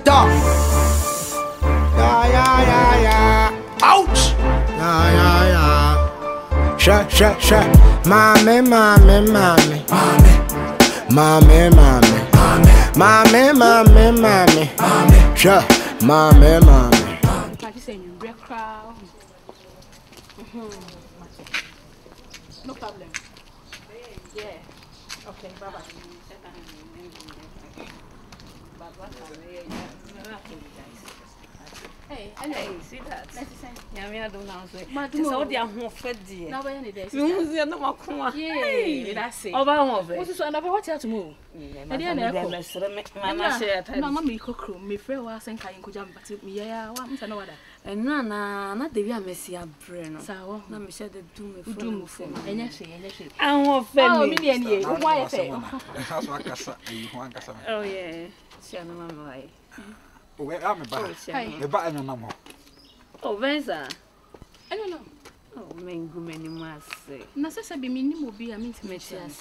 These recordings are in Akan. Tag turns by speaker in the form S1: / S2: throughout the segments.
S1: Talk. Yeah. Ouch. Yeah. Sure. Mommy. Sure. Mommy.
S2: Like you say, you break crowd. No problem. Yeah. Okay, bye-bye. Hey, anyway,
S3: see that?
S2: let's say.
S3: Yeah, me I don't know.
S2: Madam,
S3: So they are home fed dear.
S2: now when it is.
S3: You see no more come.
S2: Yeah, that's it.
S3: Over home.
S2: What is so another what you to move?
S3: Mama share
S2: Mama me kokro, me friend was saying can kujam but me ya wa msa no wada.
S3: And na de bia mesi abre no.
S2: Sawo.
S3: Na me share the do
S2: me for. Enya hwe.
S3: An ho fe
S2: Oh,
S3: me.
S2: me dey nie. Wo wa ye fe.
S4: House wa kasa, ho an kasa.
S3: Oh yeah. Share no mama why.
S4: O we am ba. Me ba eno na mo.
S3: Oh, Venza.
S2: I don't know.
S3: Oh, mengu meni mase.
S2: Na sasa bi minni mo bi a me ntime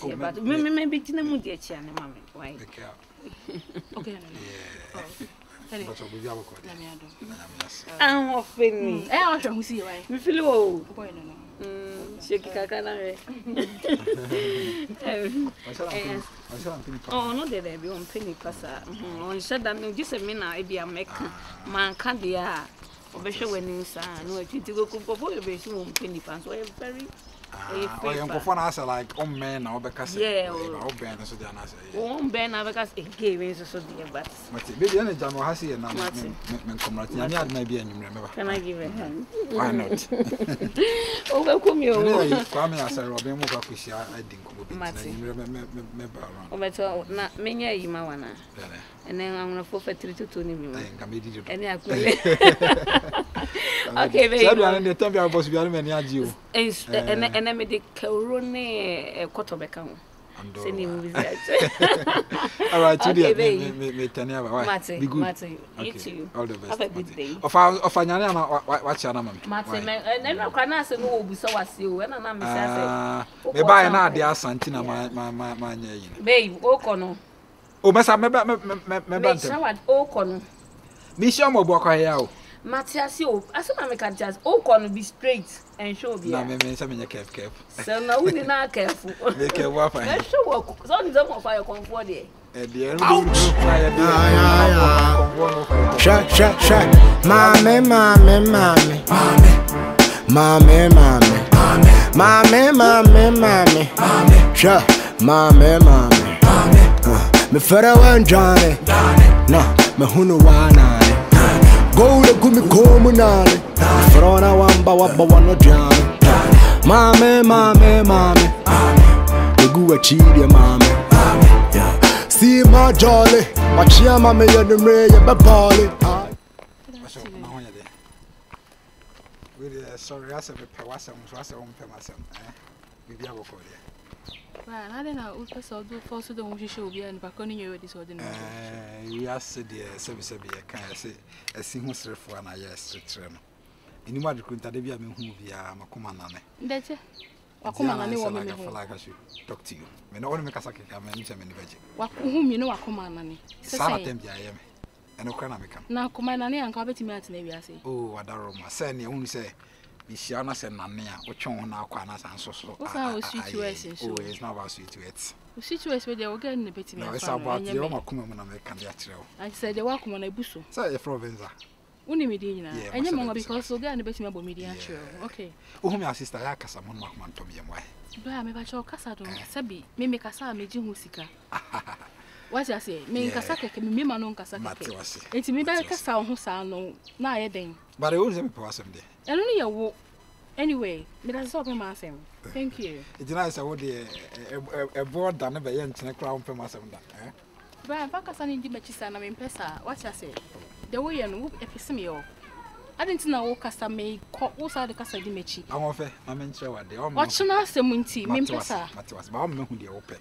S3: Yeah, but me be tina mu de chia ne mama. Why?
S2: Okay.
S4: But we have a code.
S3: An ho fe ni.
S2: I want to see why.
S3: Me feel o.
S2: Boy no.
S3: Sheki kaka na we. Oh, no, there be on penny passa. On said that you just a minute, I be a make man can't be a obesha winning son. No, if you go for be soon penny pants, so very.
S4: Oh, young for us like men or because
S3: yeah,
S4: or Ben so they answer.
S3: Oh, Ben, because it gave me so dear, but
S4: maybe any jam has here now. Men maybe any remember.
S3: Can I give a hand?
S4: Why not?
S3: Oh, welcome you.
S4: Kwame as a Robin Mokakushi, I think remember.
S3: Oh, but not many a Imawana. And then I'm going to forfeit 3 to 2 million. And okay, baby.
S4: The time I was very many as you.
S3: And I made the Corone Cotobecam. Send him with that.
S4: All right, today, me Tanya,
S3: be good. You
S4: all the best.
S3: Have a good day.
S4: Of Anyana, watch your name.
S3: Martin, and I can't say no, be so as you, and I'm
S4: me buy an idea, Santina, my
S3: babe, Ocono.
S4: Oh, Massa, me
S3: Ocono.
S4: Michelle Moboka.
S3: Matthias, you, as soon as I can just Ocono be straight and show me.
S4: I mean, some in your careful.
S3: So now we are not careful.
S4: Make a waffle.
S3: Let's show what some of them of fire comfort there.
S1: Sure. Mommy. Sure. Mommy. Me fera wan Johnny. No, me hunu wana. Go to gumi komunale. Frona wamba wano Johnny. Mommy. The gua chidi mommy. See my jolly. Watch ya mommy ya the ray ya babali.
S4: Sorry, I said a person was a home for myself. Maybe I will call you.
S2: I don't know if I do force the one show be and back on you this ordinary.
S4: We are said the service of a kind of say a single for an eye street. Anyone could that be a movie, Makumana.
S2: That's it. Wakuma ni woman
S4: like I should talk to you. Me no one make a sack come and tell me the veggie.
S2: What whom you know Wakuma nani?
S4: Some of them I am. And no can I come.
S2: Now come and carpet me at Navy. I say,
S4: oh, what a Roma. Send you only say. Bishana said Nania, which on now quanas and so.
S2: What's our situation?
S4: Oh, it's not about situations.
S2: The situation where they were getting a bit.
S4: No, it's about the Roma Kuman American.
S2: I said, they welcome on a busso.
S4: Say a province.
S2: Only Medina. And your mother because so get a bit more media. Okay.
S4: Oh, my sister, I can someone to me and why.
S2: But I'm about your Casado, Sabi, me make a sa, me Jimusika. What I say, me Casaka can be my own Casaka. It's me by Casa who sound no, now a ding.
S4: But I always have a person there.
S2: And only a walk. Anyway, but that's all my same. Thank you.
S4: It's nice. I would a board done by young crown for myself.
S2: But I'm back as an indimatches and I'm in Pesa. What I say? The way and whoop epistemio. I didn't know what Cassa may call also the Casa di Mechi. I'm off. I'm in show at the what's an answer, Munty, Mimpesa. But was about me who they open.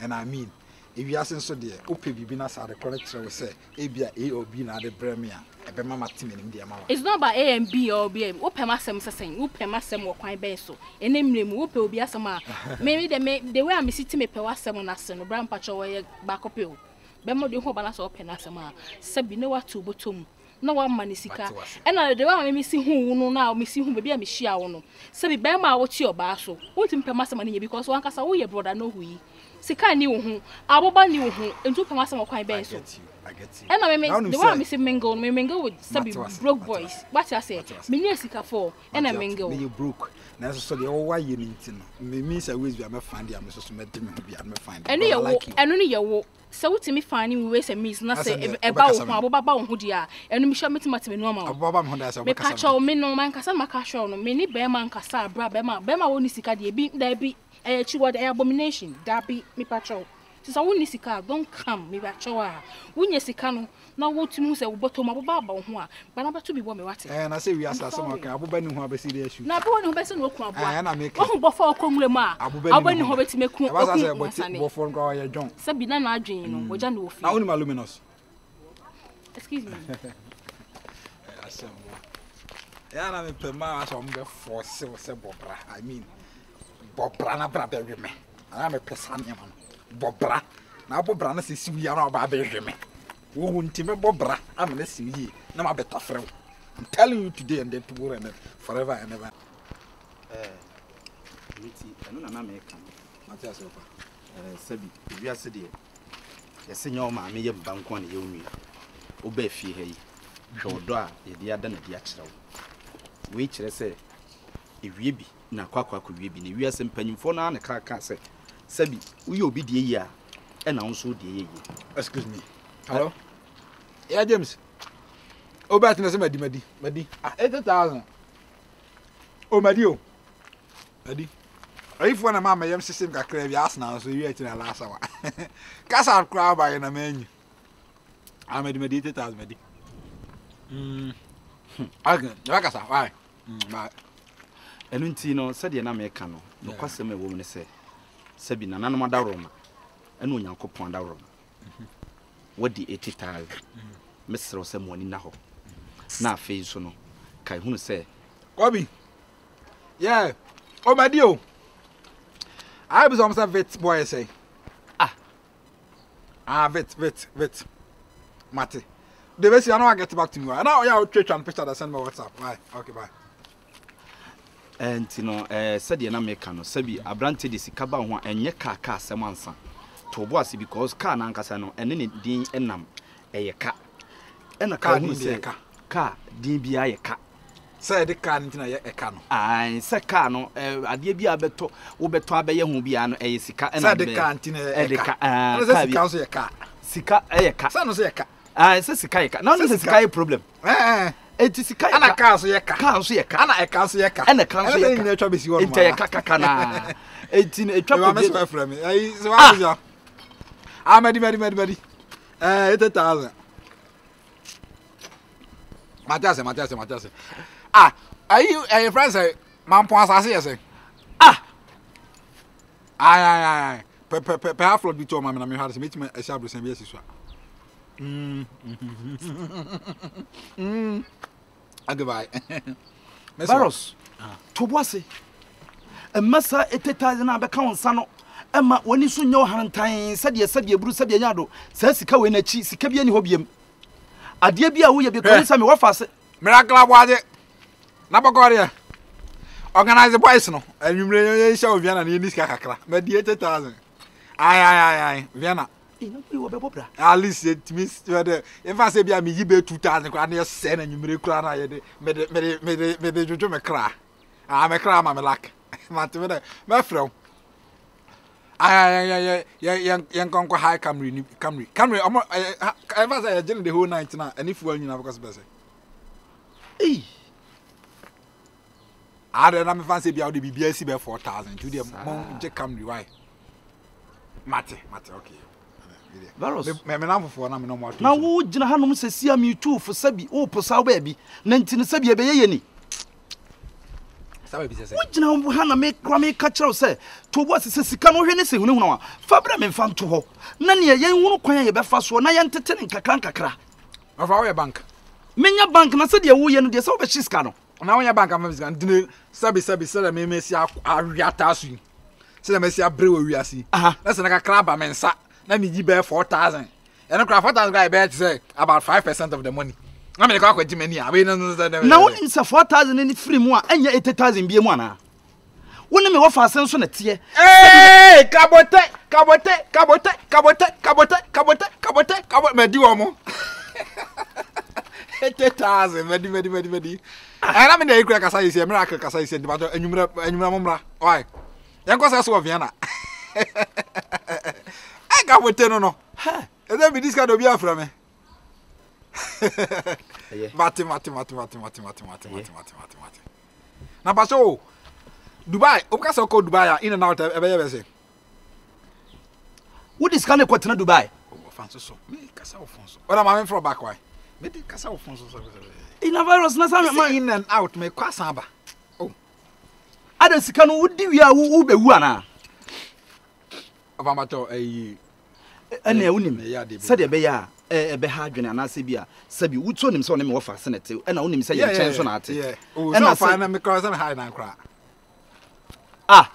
S2: And I mean, if you ask so dear, Ope Bibinas are the correct will say, Abia A or B na the Premier, a Mamma Tim in India. It's not by A and B or B. Ope Massam saying, Ope Massam or quite beso, and name him Ope will be a summer. Maybe they way I miss it to me per was 7 as a brown patch away back up you. be mo de ho ba na so open asema sabi ne watu botom na wa manisika e na de wa me si hu no na me si hu be bia me hia wo no sabi be ma wo ti oba so wonti mpema asema ne because wan kasa wo ye brother no hui sika ni wo hu aboba ni wo hu entu mpema asema kwan ben so
S4: I get you.
S2: and I mean, the one I mingle with Sabi broke boys. What I say, me sika for, and I mingle.
S4: You broke. Now, so the why you need to know. Me means I always be a find you. I'm supposed to make them be. I'm find.
S2: And you like and only your so to me finding ways and means not say about who dia, and me shall meet my normal. Ababa Honda, so me catch all men no man cassa macasho, many bearman cassa, Bema only sika, there be a chihuahua abomination, that be me patrol. So when sika don't come me back chowa when you sika no na wo tumi se wo bottom ababa ba ho a ba na beto bi bo me wate
S4: na say we asa some kan ababa ni ho abesi dey issue
S2: na bo ni ho besi no ku aboa
S4: na make
S2: wo bo fa okomure ma ababa ni ho beti meku
S4: okun bo for ngo ya jon
S2: se bi na na adwen no wo ja no ofi
S4: na woni luminous
S2: excuse me
S4: asem ya na me pe ma aso mo be force se bobra I mean bobra na bra be me na me pesa ne ma bobra na bobra na se siwi ya na ba be hweme wo ntime bobra am na siwi na ma beta frem I'm telling you today and then tomorrow and forever and ever
S5: miti eno na me kan
S4: mati asopa
S5: sabi wi ase de yese nya o ma me ye banko na ye onua o ba fie ha yi hwodo a ye dia da na dia kire wo we kire se ewie bi na kwakwa wie bi na wi ase mpanyimfo na na ka se sabi uye obi die yi a e na nso die yi.
S4: Excuse me. Hello? Yeah, James. O ba tin se madi 80,000. O madi o. Madi. Ayi fo na mama yam system kakra bi asna so wi ati na last hour. Kasa kra ba na manyu. Madi 80,000 madi. Aga, ya kasa, why? Ba.
S5: Enu nti no se de na me ka no. No kwasem e wo me se sabi na nanom adawroma ene onyankopon adawroma wadi 80,000 mesro se mo ni na ho na afei so no kai hunu se
S4: Kobi yeah o madi o I was almost a vet boy say vet mate the best I know I get back to me now you trade and picture that send me WhatsApp why okay bye
S5: enti no said na meka no sabi abrante de sika ba ho enye ka asem ansa to bo ase because car na ankasa no ene ne din enam eye ka ena ka hu se ka din bia ye ka
S4: say the car ntina ye eka no
S5: ai se ka no ade bia beto wo beto abaye hu bia no eye sika ena
S4: say the car ntina ye ka ka bia so ye ka
S5: sika eye ka
S4: say no so ye ka
S5: ai se sika ye ka na no se sika ye problem eti sika
S4: ana ka so ye ka
S5: so ye ka
S4: ana e ka so ye ka
S5: ana ka so ye ka
S4: ene twa besi wo
S5: enti ye ka na enti etwa
S4: ko be me frame ai so wa yo madi 80,000 Matias ai friends say man pon asase ye say ai pe half flood bi to ma me na me ha say metima e sha bro say bi asiso Goodbye.
S5: Baros. Tobwase. E masa 80,000 na be ka wonsa no. E ma woni so nyo hantan sade buru sade nyado. Sa sika we na chi sika bia ni ho biem. Ade bia wo ye be ko sa me wafa se.
S4: Miracle aboade. Na bokore. Organize boys no. Anwumre ye sha oviana na ye ni sika kakra. Ma di 80,000. Ai Viana.
S5: Ina bi wo be bobra.
S4: At least it means the if I say bia me yibe 2,000 kwa na se na nwumre kura na ye de me jojo me kra. Me kra ma me lak. Ma te me frɛ. Yan konko high Camry omo ever say agent the whole night na any fuel nyina because be say. Ada na me fancy bia de bibia si be 4,000 to the mon je Camry why? Mate okay.
S5: Baros.
S4: Me na fofo na me no mo ato.
S5: Na wo gina hanom sesia me tu fo sabi wo posa ba bi na ntini sabi be ye ni.
S4: Sabi bi se.
S5: Wo gina wo ha na me kra me ka kire se to bo se sika no hwe ne se hunu hunu wa. Fa bra me mfa nto ho. Na ne ye hunu kwan ye be fa so na ye ntete ne nkakra.
S4: Afa wo bank.
S5: Menya bank na se de wo ye no de se wo be shiska no.
S4: Na wo ye bank am fisika ntine sabi se me me si awiata asu. Se me si abre wo wiase. Na se na kakra ba me nsa. Na me gi be 4,000 And the 4,000 guy bet say about 5% of the money. I mean, I can't many. I mean,
S5: now it's a 4,000 in free more and 80,000 be one. When me offer sense on a tier.
S4: Hey, Cabote, Meduomo. 80,000, Medi. And I'm in the crack as I say, America, as I said, but and you remember why? Then was also Vienna. I got with 10 no. And then this kind of beer from me. Mati. Now, but so Dubai, Okaso called Dubai in and out every say.
S5: What is kind of quite Dubai?
S4: Oh, Francis, me, Casafonso. What am I from back? Why? Me, Casafonso.
S5: In a virus, nothing
S4: in and out, me, Quasaba. Oh,
S5: I don't see can would do ya who be one.
S4: Of amateur, a
S5: and unim, said a bear, a behadrin and Asibia, Sabi, would turn him so name of Senate, and only say a chance on it. Yeah, and I find because I'm high and cry. Ah,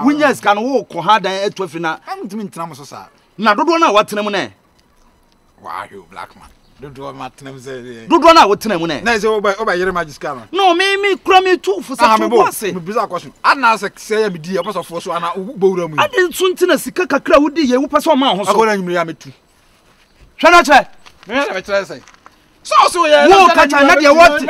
S5: when yes can walk hard and 12 in a
S4: Tramosa.
S5: Now, don't know what name.
S4: Why, you black man? Don't do what Tim say.
S5: Don't know what name.
S4: Nice over your magiscan.
S5: No, me crummy too for some
S4: bizarre question. And now say, I'm dear, of force, and I will
S5: I didn't soon tell us Kaka crowd, you pass on my house. I'm going to too. Shall I say? So, yeah, catch another what?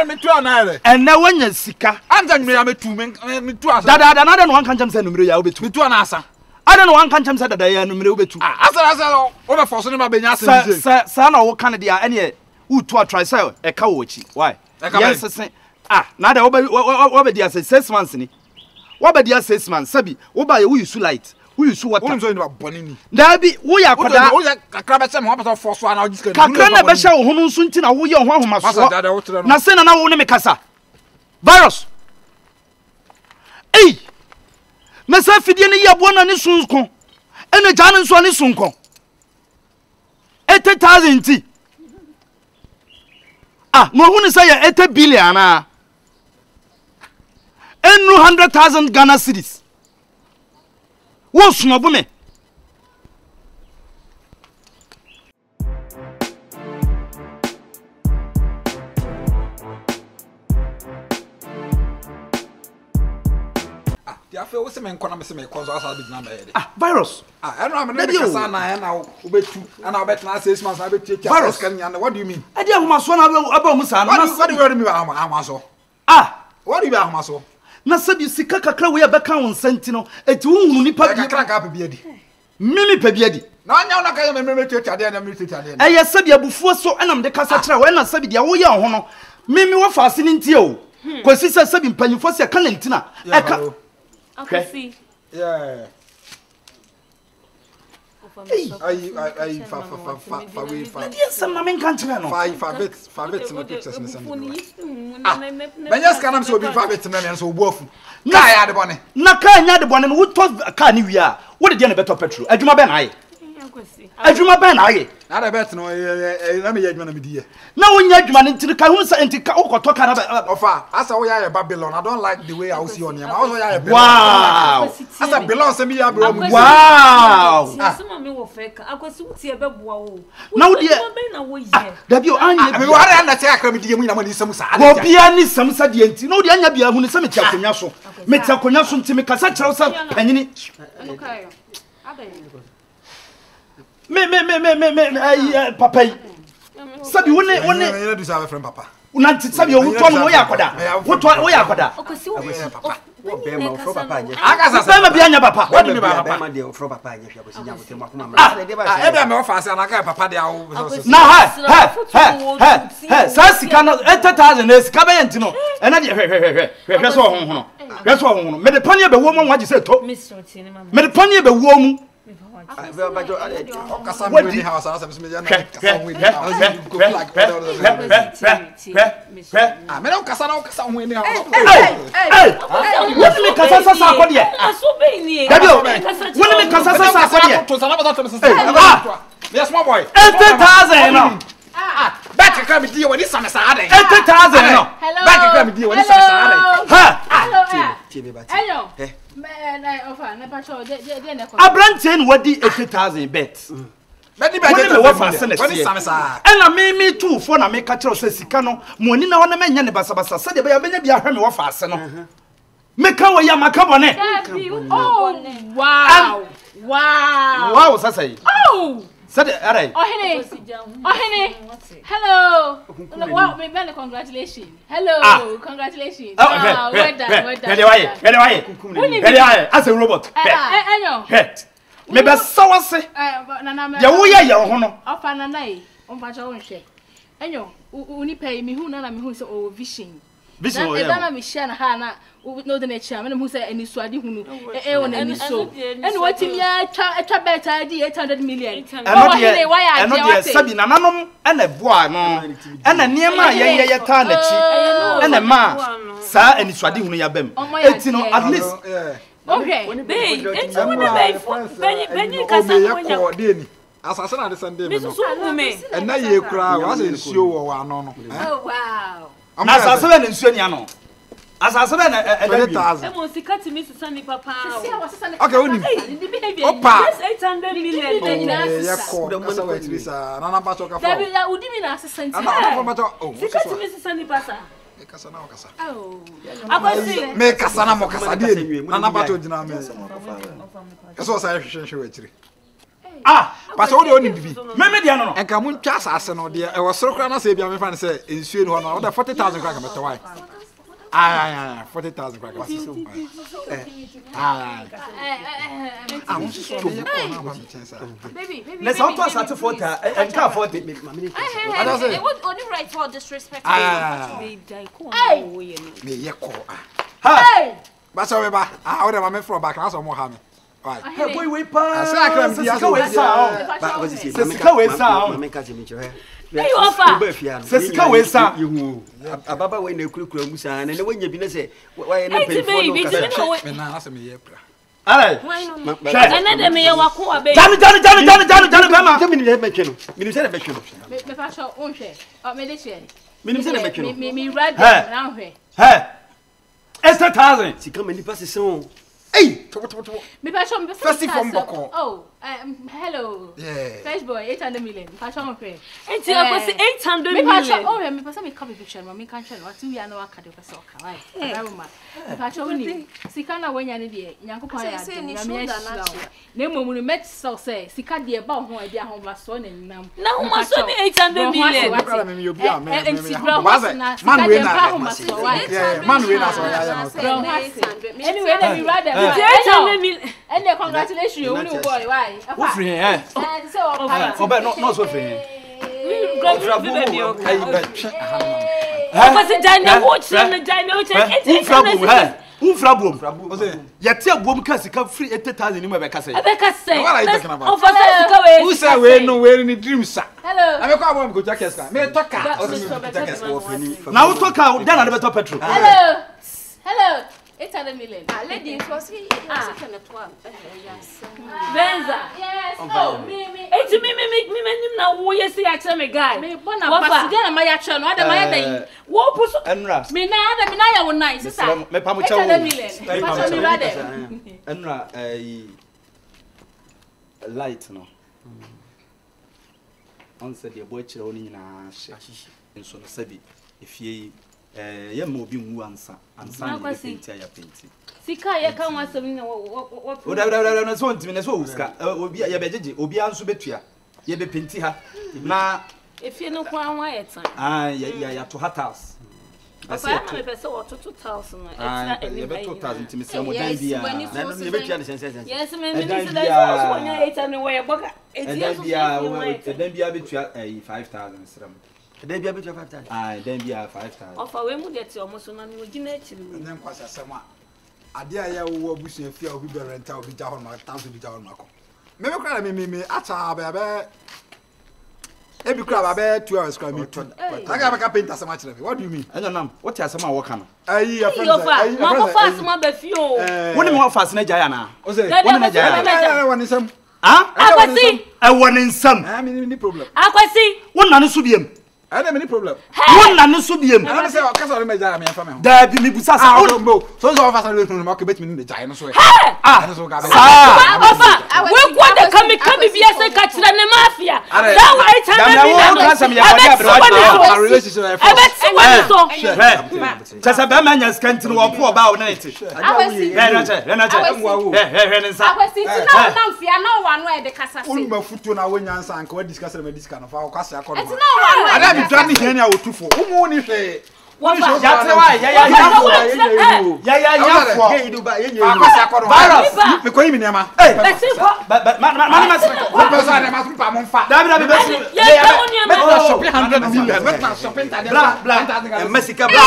S5: And now when you sika,
S4: I'm done me, I'm a 2 men,
S5: that another one can send me to two an answer. I don't know one can say that I am number 2.
S4: As I over for some of my
S5: son or Canada, any who to try sell a cowachi. Why? Yes, say, now the over the 6 months in it. What about the 6 months? Sabi, what by who you so light? Who you so what? I'm going about Bonini. There be, we are a crab some of force one. I'll just go. Kakana Basha, who soon to know who you want must not send an hour name Casa. Virus. Hey! Nasa fidiani ya bwana ni sunko. Ene jana nso ni sunko. 80,000 ti. Mo hunu say 80 billion na. Enu 100,000 Ghana cedis. Wo sunobu me.
S4: I feel what's the man calling me cause I'll be number.
S5: Virus.
S4: I don't know. And I'll bet 2 and I'll bet 6 months. I bet virus. What do you mean? I didn't want about Musa. What do you mean? What do you mean?
S5: Nasabi sika kakra we abeka won sentino eti wonu nipa bi
S4: kakra pa biadi
S5: mimi pa biadi
S4: na anya na kaya me tuade na me tuade
S5: na eye sabi abufuo so enam de kasa kira we na sabi dia wo ye ho no mimi wo fa ase ni ntie o kwesi sabi mpanyifo se ka lentina eka
S3: akasi
S4: yeah I
S5: yes I'm main country no
S4: five bits no pictures na ben yes can am so be 5 bits na so bofu na ya de bone
S5: na ka nya de bone no wo to ka ni wi a wo de na beto petrol adwuma ben aye adwuma ben aye
S4: na de bet no na me ya adwuma na me di
S5: na wo nya adwuma ni ntiri ka hu sa enti ka wo to ka na
S4: ofa asa wo ya Babylon I don't like the way I see on him I also ya
S5: wow
S4: asa belong se me ya bro
S5: wow
S3: some me wo fake akwasi wuti ebe boa wo
S5: na wo de
S3: na wo ye
S5: da bi o anya
S4: me ware na tia akra me di mu na mani sam sa
S5: wo bia ni sam sa de enti na wo de anya bia hu ni se me tia konwa so ntimi kasa kira sa panyini
S2: okay
S5: me papa sabi wone
S4: do say friend papa
S5: unanti sabi o to no wo yakoda wo yakoda
S3: okosi wo
S6: papa wo be ma fro papa anya
S4: aka
S5: sa be bia nya papa
S4: wo do be papa
S6: ma de fro papa anya hwa bosi nya bote ma kuma ma de ba
S4: se e be me ofa se anaka papa de awo
S5: na ha sa sika no 80,000 na sika be yenti no e na de hwe so ho no hwe so ho no me de panye be wo mo waje se to me de panye be wo mu
S4: okasa me ni house na se me ya na kasa we ni house go like me no kasa ho ni house
S5: what me kasa sa ko de
S3: aso be ni
S5: what me kasa sa ko de
S4: to sana ba to me yes my boy
S5: 80,000 no
S4: back come di woni same sa ade
S5: 80,000 no
S4: back come di woni same sa ade
S5: ha
S6: tibe ba
S2: hello man I offer na pa show de na
S5: Abranten wadi 80,000 bet
S4: Bedi ba
S5: me wa fa sene ena me tu fo na me ka kire se sika no mo ni na wona me nya ne basa basa se de be ya benya bia hwe me wa fa ase no me ka wo ya maka bone
S2: oh wow
S5: wow sasa yi
S2: oh
S5: said alright
S2: ohene hello wow me bele congratulations hello congratulations wow well done
S5: ready why as a robot
S2: enyo
S5: me be sawase ya wo ya ho no
S2: ofa nana e onfa cho wonhwe enyo uni pay me hu na me hu se o vision
S5: o ya
S2: na me share na ha na no de na chia me hu se ani suade hunu won ani so eni watimi ya twa better di 800 million
S5: eno de sabi nananom ena boa no ena niema ye ta na chi ena ma sa ani suade hunu ya bem eti no at least
S2: okay
S3: it's one of Benny Kasano
S4: Deni asase na de Sunday me no na ye kura wa se nsuo wo ano no
S2: oh wow
S5: na asase be na nsuo ni ano asase be na
S3: e mo sikati mi sisani papa
S4: okay oni opa
S3: 800 million
S4: ya ko kasa wa tirisa na na ba to ka fa
S2: David ya udimi na asase
S4: na ba to oh
S3: sikati mi sisani pasa
S4: kasa na kasa
S2: oh
S3: akwasi
S4: me kasa na mo kasa de na na ba to jina me kasa o sa hwehwe wachiri pasa wo de oni bibi
S5: me dia no
S4: enka mun twa asase no de e wo soro kra na se bia me fa ne se ensuo ni ho no wo da 40,000 kra ka meto wai 40,000 kra ka so
S2: baby
S5: let's out to asate 40 and ka 40
S2: it would only right for disrespect
S4: me ye ko
S2: hey
S4: basa we ba wo de ma me from back na so mo ha me right
S5: hey boy we pa
S4: asa kra me dia
S5: so we sa
S6: ba was it
S5: sika we sa
S6: mama ka me chwe
S3: hey ofa
S5: sika we sa
S6: ababa we na kurukura musa na wanya bi na se why na
S3: hey baby
S4: me na asa me ye pra
S5: alright
S3: ana de me wako abe
S5: jani bema
S6: me ni me tweno me se na be tweno
S2: me fa sho onhwe o me de che
S6: me se na be tweno
S2: me ready na hwe
S5: hey 1,000
S6: sika me ni passe son
S4: hey
S2: me fa sho me
S4: festival mboko
S2: oh hello
S4: yeah
S2: fresh boy 800 million fa sho hwe
S3: enti akwasi 800
S2: me fa sho
S3: million
S2: oh me fa me ka be picture ma me kan channel what we are no akade ko so ka right ma me fa sho ni sika na wanya ne de nyankopon ya de na me ya na emomu no met so say sika de ba ho ade ahon ba so na nyinam
S3: na ho ma so ni 800 million
S4: kala me yobi a me
S2: man we na
S4: man we na so ya
S2: anyway let me rather
S3: 800 million
S2: and congratulations you new boy why
S5: wo free eh oba no so free
S3: akwasi jana wo chire jana wo chire
S5: Unfrabum. Yeti abom ka sika free 80,000 ni mo be ka say.
S2: What are
S4: you talking about?
S3: Of sika we.
S4: Who say we no we ni dream sa.
S2: Hello.
S4: I be call abom go check eska. Me toka.
S5: Na wo toka dan na be to petrol.
S2: Hello. Hello. 800 million.
S7: Lady, it was he second at one.
S3: Benza.
S2: Yes. Oh, me.
S3: Eti me na wo yesi a kire me guy.
S2: Me bona pass dey na my actual no ada my dey.
S3: Wo puso.
S5: Enra.
S2: Me na ya wo nice sister.
S5: Me pa mo chawo.
S2: 800 million. Pass me rather.
S5: Enra light no. On said the boy chire oni nyina hye. Enso no sabi efie ye ma obi nwu ansa na penti ya penti
S3: sika ye kan wasem na wo
S5: o so ntimi na so wuska obi ya bejeje obi anso betua ye be penti ha na
S3: efie no kwa anwa ye tan
S5: ya to house
S3: asa ya me pese wo to 2000 na extra
S5: ye be 2000 ntimi se mo dan bia
S6: na no ye betua de sense
S3: yes me ni se da so nya 800 wo ye boka
S5: dan bia betua 5,000 sram
S6: then be betua 5,000
S5: then be 5,000
S3: ofa we mu de ti omo so na ni ogina achiri
S4: nyen kwasa sema ade aya wo abusu afia obi be renta obi ja ho ma 1,000 bi ja ho ma ko me kra me acha ba ebi kra ba 2 hours kra me tu aga ba paint asema kire me what do you mean
S5: anya nam what ya asema wo ka no
S4: ayi ya friend
S3: ayi ma ko fast ma be fi o
S5: woni mo fast na jaya na
S4: o say
S5: woni na jaya
S4: woni sam
S3: akwasi
S5: e woni nsam
S4: me ni problem
S3: akwasi
S5: wona no so biem
S4: I don't have any problem.
S5: One na no so biem.
S4: I don't say cause I me jam me fa me.
S5: Da bi me busa sa.
S4: So of us no make bet me the jai no so. We
S3: go the come be as a catch the mafia. That way
S4: our relationship.
S5: Just a bama scanty or poor about 90.
S7: No one where the casa.
S4: Ulma futu na wenyansa anko discuss me this kind of our casa akọ. It's no one. I don't be done here na otufo. Umu ni hwe. Wọ́n ṣe yàtọ̀ wá yà fọ́. Akọ́sí akọ́dọ̀ wá. Virus. Mi kò yí mi ní ẹ ma.
S3: Bẹ̀sí kọ́.
S5: Mani ma sẹ́kọ̀.
S4: Wọ́n pẹ̀ sọ àdé ma tún pa mọ́ nfa.
S5: Dabi bẹ́sí.
S3: Yẹ kẹ́ wọ́n ní ẹ ma.
S4: Mẹ́tà shopping 100 million. Mẹ́tà shopping tàdé.
S5: Bla. Mẹ́sìkà bla.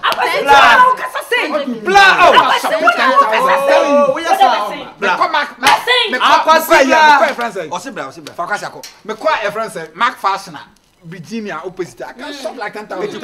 S3: Akọ́sí tí wọ́n kásá sẹ́yìn.
S5: Bla.
S3: Akọ́sí wọ́n kásá sẹ́yìn.
S5: Wíyá sá.
S4: Bla.
S5: Akọ́sí bla.
S4: Ọsí bla. Fakasi akọ. Me kọ́ ẹ friend say Mark Fastener. Virginia opposite. I can shop like 10,000.